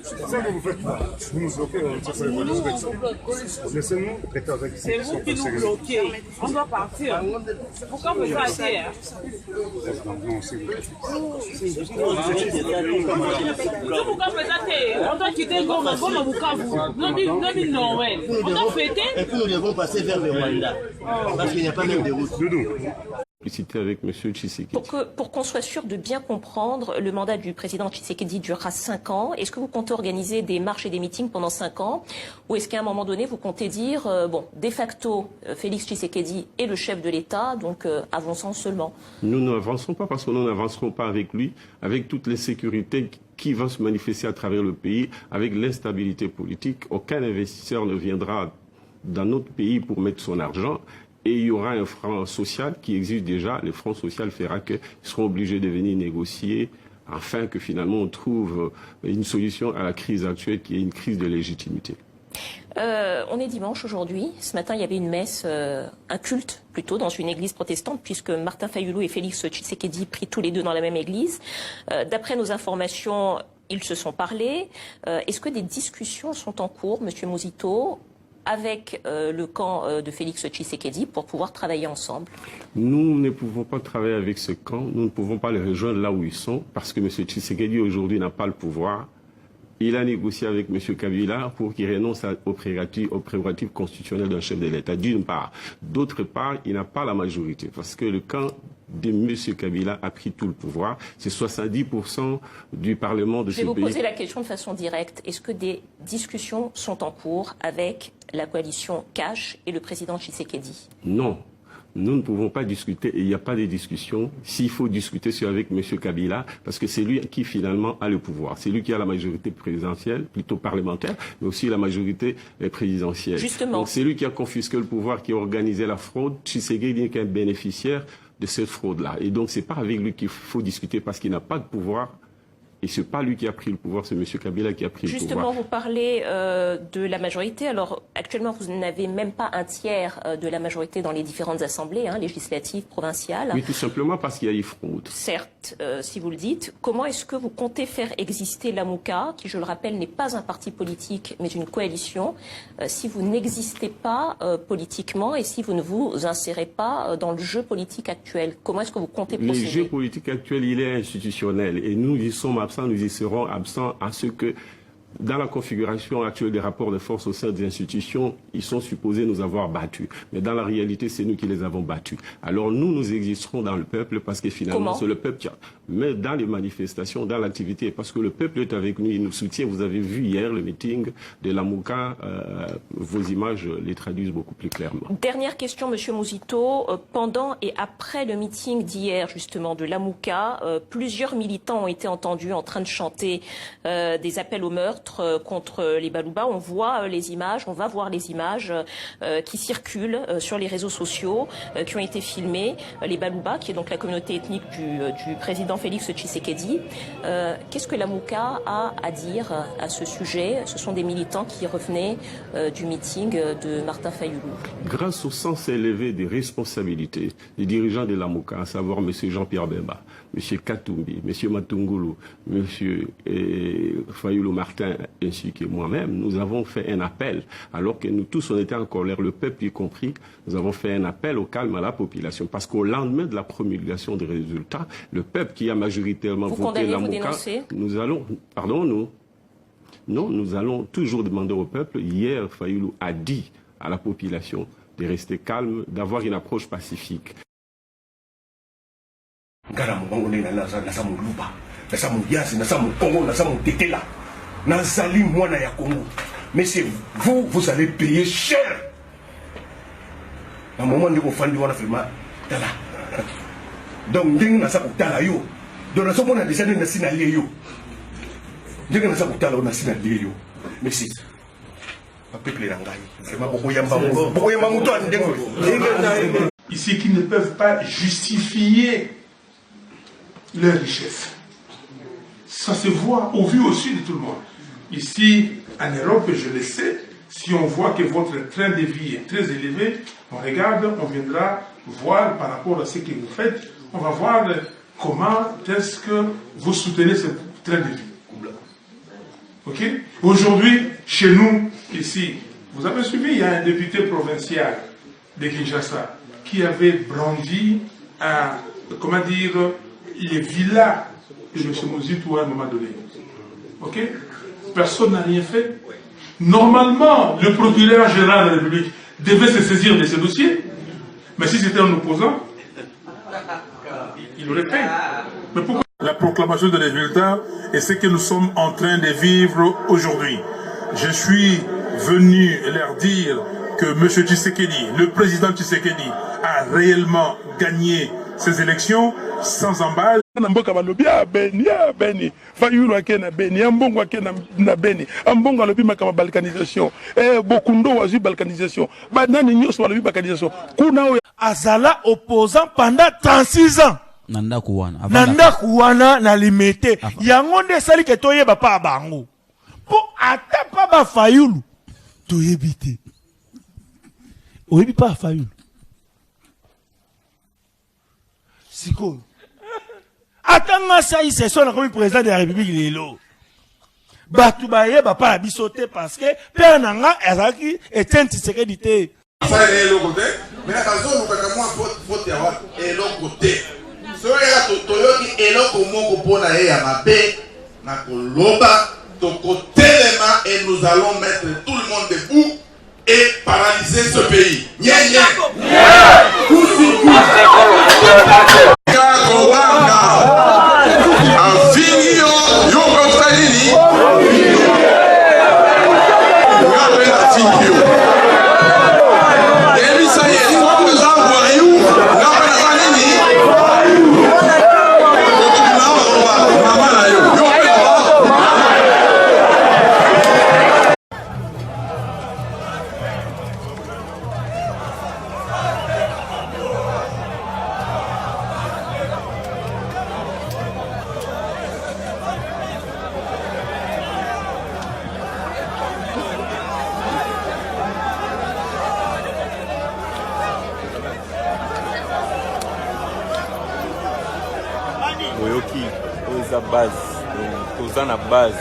C'est ça que vous faites. Vous nous bloquez, on ne sait pas quoi nous faites. Laissez-nous être avec c'est vous qui nous bloquez. On doit partir. Pourquoi vous arrêtez? Non, c'est vous. Pourquoi vous arrêtez? On doit quitter Goma, Goma Bukavu. Non, ouais. On doit fêter. Et puis nous devons passer vers le Rwanda. Parce qu'il n'y a pas même de route. Avec M. Tshisekedi. Pour qu'on soit sûr de bien comprendre, le mandat du président Tshisekedi durera 5 ans. Est-ce que vous comptez organiser des marches et des meetings pendant 5 ans? Ou est-ce qu'à un moment donné, vous comptez dire, de facto, Félix Tshisekedi est le chef de l'État, donc avançons seulement? Nous n'avancerons pas parce que nous n'avancerons pas avec lui, avec toute l'insécurité qui va se manifester à travers le pays, avec l'instabilité politique. Aucun investisseur ne viendra dans notre pays pour mettre son argent. Et il y aura un front social qui existe déjà. Le front social fera qu'ils seront obligés de venir négocier afin que finalement on trouve une solution à la crise actuelle qui est une crise de légitimité. On est dimanche aujourd'hui. Ce matin, il y avait une messe, un culte plutôt, dans une église protestante, puisque Martin Fayulu et Félix Tshisekedi prient tous les deux dans la même église. D'après nos informations, ils se sont parlé. Est-ce que des discussions sont en cours, Monsieur Muzito, avec le camp de Félix Tshisekedi pour pouvoir travailler ensemble? Nous ne pouvons pas travailler avec ce camp, nous ne pouvons pas les rejoindre là où ils sont, parce que M. Tshisekedi aujourd'hui n'a pas le pouvoir. Il a négocié avec M. Kabila pour qu'il renonce aux prérogatives constitutionnelles d'un chef de l'État, d'une part. D'autre part, il n'a pas la majorité, parce que le camp de M. Kabila a pris tout le pouvoir. C'est 70% du Parlement de ce pays. Je vais vous poser la question de façon directe. Est-ce que des discussions sont en cours avec la coalition Cash et le président Tshisekedi? Non. Nous ne pouvons pas discuter et il n'y a pas de discussion. S'il faut discuter, c'est avec M. Kabila, parce que c'est lui qui finalement a le pouvoir. C'est lui qui a la majorité présidentielle, plutôt parlementaire, mais aussi la majorité présidentielle. Justement. Donc c'est lui qui a confisqué le pouvoir, qui a organisé la fraude. Tshisekedi n'est qu'un bénéficiaire de cette fraude-là. Et donc c'est pas avec lui qu'il faut discuter parce qu'il n'a pas de pouvoir. Et ce n'est pas lui qui a pris le pouvoir, c'est M. Kabila qui a pris le pouvoir. Justement, vous parlez de la majorité. Alors, actuellement, vous n'avez même pas un tiers de la majorité dans les différentes assemblées, législatives, provinciales. Oui, tout simplement parce qu'il y a eu fraude. Certes, si vous le dites. Comment est-ce que vous comptez faire exister l'AMUCA, qui, je le rappelle, n'est pas un parti politique, mais une coalition, si vous n'existez pas politiquement et si vous ne vous insérez pas dans le jeu politique actuel? Comment est-ce que vous comptez procéder? Le jeu politique actuel, il est institutionnel. Et nous y sommes absents, nous y serons absents à ce que, dans la configuration actuelle des rapports de force au sein des institutions, ils sont supposés nous avoir battus. Mais dans la réalité, c'est nous qui les avons battus. Alors nous existerons dans le peuple parce que finalement, c'est le peuple qui a... Mais dans les manifestations, dans l'activité, parce que le peuple est avec nous, il nous soutient. Vous avez vu hier le meeting de l'AMUCA, vos images les traduisent beaucoup plus clairement. Dernière question, Monsieur Muzito. Pendant et après le meeting d'hier, justement, de l'AMUCA, plusieurs militants ont été entendus en train de chanter des appels au meurtre contre les Baluba. On voit les images, on va voir les images qui circulent sur les réseaux sociaux, qui ont été filmées. Les Baluba, qui est donc la communauté ethnique du président Félix Tshisekedi. Qu'est-ce que l'AMUCA a à dire à ce sujet? Ce sont des militants qui revenaient du meeting de Martin Fayulu. Grâce au sens élevé des responsabilités des dirigeants de l'AMUCA, à savoir M. Jean-Pierre Bemba, M. Katumbi, M. Matungulu, M. Fayulu Martin, ainsi que moi-même, nous avons fait un appel, alors que nous tous on était en colère, le peuple y compris, nous avons fait un appel au calme à la population, parce qu'au lendemain de la promulgation des résultats, le peuple qui a majoritairement voté l'AMUCA, nous allons, nous allons toujours demander au peuple. Hier, Fayulu a dit à la population de rester calme, d'avoir une approche pacifique. Nazali mwana ya Congo. Mais c'est vous, vous allez payer cher. À un moment, nous avons fait tala. Donc, nous avons fait tala yo. Donc, nous avons déjà dit que nous avons yo. Nous avons fait tala yo. Mais c'est ici qui ne peuvent pas justifier leur richesse. Ça se voit au vu aussi de tout le monde. Ici, en Europe, je le sais, si on voit que votre train de vie est très élevé, on regarde, on viendra voir par rapport à ce que vous faites, on va voir comment est-ce que vous soutenez ce train de vie. Ok? Aujourd'hui, chez nous, ici, vous avez suivi, il y a un député provincial de Kinshasa qui avait brandi comment dire, les villas de M. Mozito à un moment donné. Ok? Personne n'a rien fait. Normalement, le procureur général de la République devait se saisir de ce dossier, mais si c'était un opposant, il aurait fait. Mais pourquoi? La proclamation des résultats est ce que nous sommes en train de vivre aujourd'hui. Je suis venu leur dire que M. Tshisekedi, le président Tshisekedi, a réellement gagné ces élections sans embâche. Mboka balobi ya Beni fayulu ake na Beni ambongo ake na Beni ambongo alobi makama balkanisation bokundo wazu balkanisation banani nyoso balobi balkanisation kuna azala opposant pendant 36 ans nanda kuwana na limité yango nde sali ke toyeba pa bango po ata pa ba fayulu toyebite oyebi pa fayulu siko atanga ça il se sonne comme président de la République lelo batu baye ba pa bisoté parce que père nanga ezaki Etienne Tshisekedi te ça est le côté mais la zone ka moi vote ya wa et le côté so ya toyoki eloko moko pona ye ya mabe na koloba to kotelema et nous allons mettre tout le monde debout et paralyser ce pays. Oyoki, oza base, toza na base,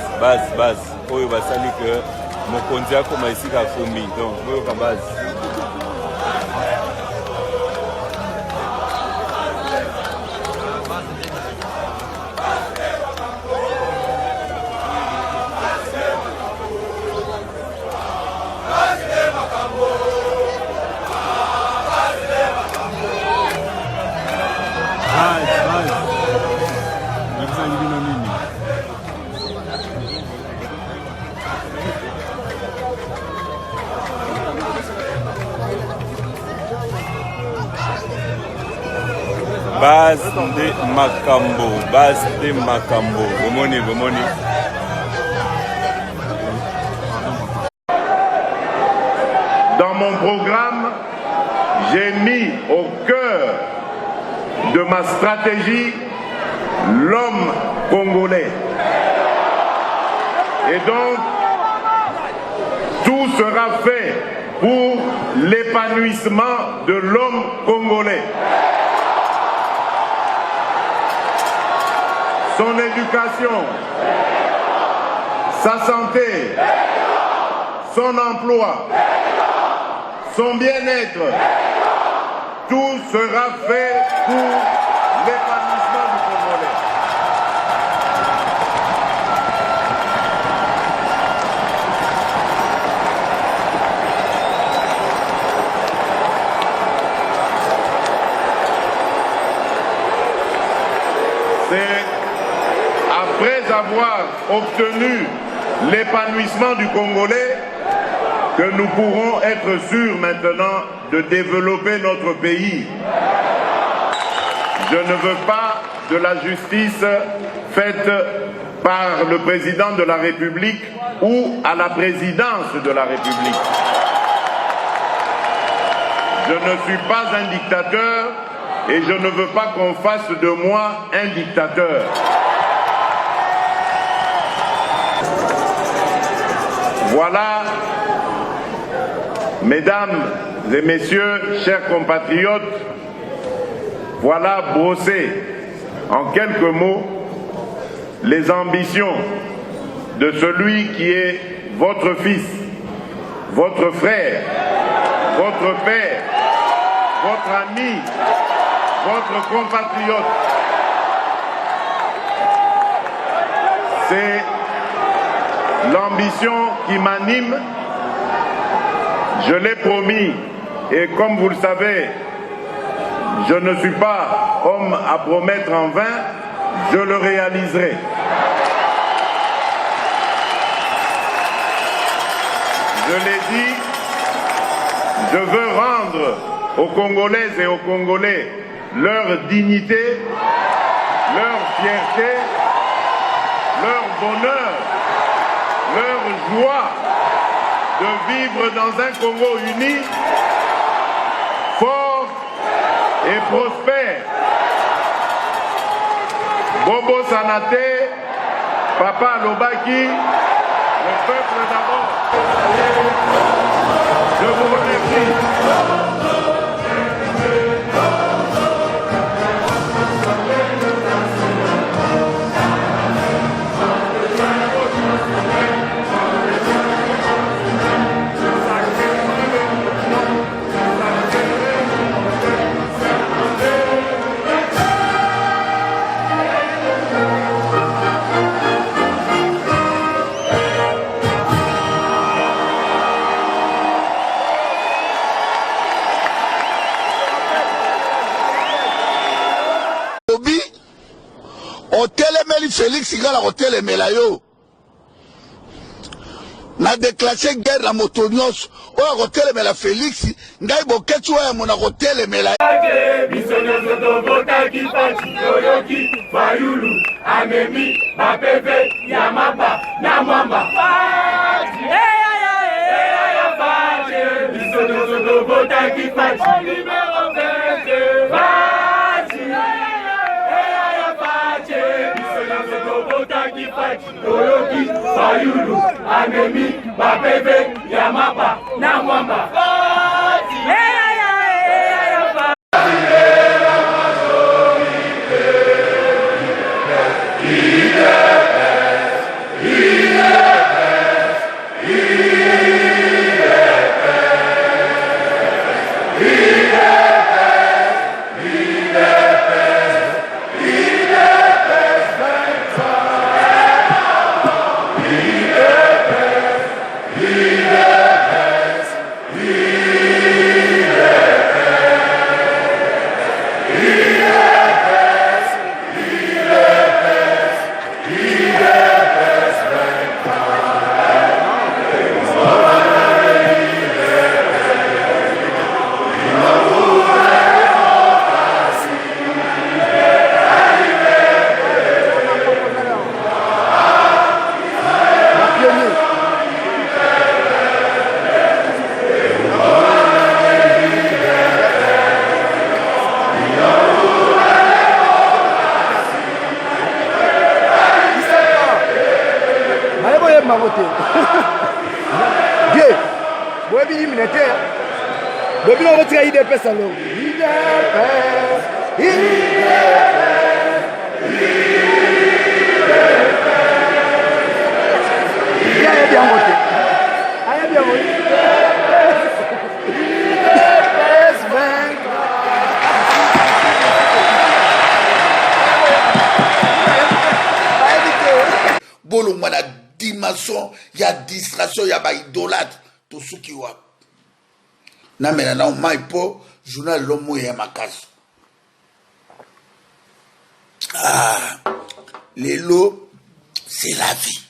oyo basali que mokonzi akoma esika akomi, donc oyoka base. Base de Makambo, Bomoni. Dans mon programme, j'ai mis au cœur de ma stratégie l'homme congolais. Et donc, tout sera fait pour l'épanouissement de l'homme congolais. Son éducation, sa santé, son emploi, son bien-être, tout sera fait pour l'épanouissement du Congolais. Après avoir obtenu l'épanouissement du Congolais, que nous pourrons être sûrs maintenant de développer notre pays. Je ne veux pas de la justice faite par le président de la République ou à la présidence de la République. Je ne suis pas un dictateur et je ne veux pas qu'on fasse de moi un dictateur. Voilà, mesdames et messieurs, chers compatriotes, voilà brossé en quelques mots les ambitions de celui qui est votre fils, votre frère, votre père, votre ami, votre compatriote. C'est l'ambition qui m'anime. Je l'ai promis et comme vous le savez, je ne suis pas homme à promettre en vain, je le réaliserai. Je l'ai dit, je veux rendre aux Congolaises et aux Congolais leur dignité, leur fierté, leur bonheur, leur joie de vivre dans un Congo uni, fort et prospère. Bobo Sanate, Papa Lobaki, le peuple d'abord. Je vous remercie. Félix Igala Hotel et Melayo. Na déclenché guerre la motonios. O Hotel et Mela Félix. Ngai boketu ya mona Hotel et Melayo. Bisono zoto bota ki pati yoyoki Fayulu Amemi Mapeve Yamamba Namamba Pati Eya Pati Bisono zoto bota ki pati Numéro 20 Pati Eya Pati Yoyoki, Fayulu, Amemi, Mapeve, Yamapa, Namwamba. Il y a distraction, il y a idolâtre, tout ce qui va. Na maintenant, Maipo, journal Lomo et Makas. Ah, les lots, c'est la vie.